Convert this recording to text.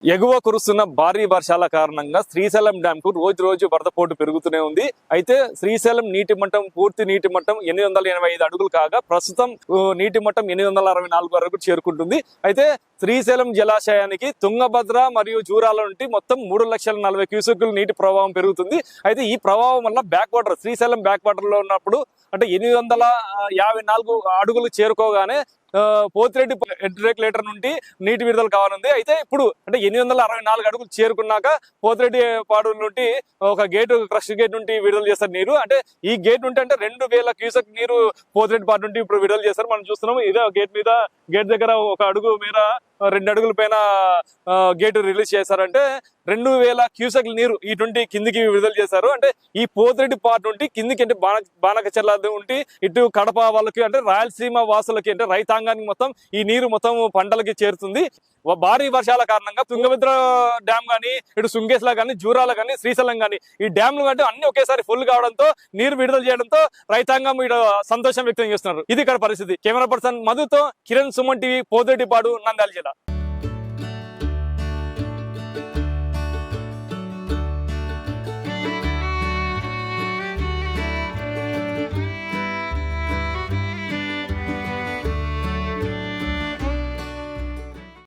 ఎగువ కురుస్తున్న భారీ వర్షాల కారణంగా శ్రీశైలం డ్యామ్ కు రోజు రోజు వరద పోటు పెరుగుతూనే ఉంది. అయితే శ్రీశైలం నీటి మట్టం పూర్తి నీటి మట్టం 885 అడుగులు కాగా ప్రస్తుతం నీటి మట్టం 864 వరకు చేరుకుంటుంది. అయితే శ్రీశైలం జలాశయానికి తుంగభద్ర మరియు జూరాల నుండి మొత్తం 3,40,000 క్యూసెక్కుల నీటి ప్రవాహం పెరుగుతుంది. అయితే ఈ ప్రవాహం వల్ల back water Srisailam back water లో ఉన్నప్పుడు అంటే 854 అడుగులు చేరుకోగానే పోతిరెడ్డి రెగ్యులేటర్ నుండి నీటి విడుదల కావాలంది. అయితే ఇప్పుడు అంటే 864 అడుగులు చేరుకున్నాక పోతిరెడ్డి పాడు నుండి ఒక గేటు క్రష్ గేట్ నుండి విడుదల చేస్తారు నీరు. అంటే ఈ గేట్ నుండి అంటే 2,000 క్యూసెక్ నీరు పోతిరెడ్డి పాడు నుండి ఇప్పుడు విడుదల చేస్తారు. మనం చూస్తున్నాం ఇదే గేట్ మీద గేట్ దగ్గర ఒక అడుగు మీద 2 అడుగుల పైన గేటు రిలీజ్ చేశారంటే 2,000 క్యూసెక్ నీరు ఇటువంటి కిందికి విడుదల చేశారు. అంటే ఈ పోతిరెడ్డి పాటు నుండి కిందికి అంటే బాణకచర్ల ఉండి ఇటు కడప వాళ్ళకి అంటే రాయలసీమ వాసులకి అంటే రైతాంగానికి మొత్తం ఈ నీరు మొత్తం పంటలకి చేరుతుంది. భారీ వర్షాల కారణంగా తుంగభద్ర డ్యామ్ గానీ ఇటు సుంగేశ్లా గానీ జూరాల గానీ శ్రీశైలం గానీ ఈ డ్యామ్లు అంటే అన్ని ఒకేసారి ఫుల్ కావడంతో నీరు విడుదల చేయడంతో రైతాంగం ఇక్కడ సంతోషం వ్యక్తం చేస్తున్నారు. ఇది ఇక్కడ పరిస్థితి. కెమెరా పర్సన్ మధుతో కిరణ్, సుమన్ టీవీ, పోతిరెడ్డిపాడు, నంద్యాల జిల్లా.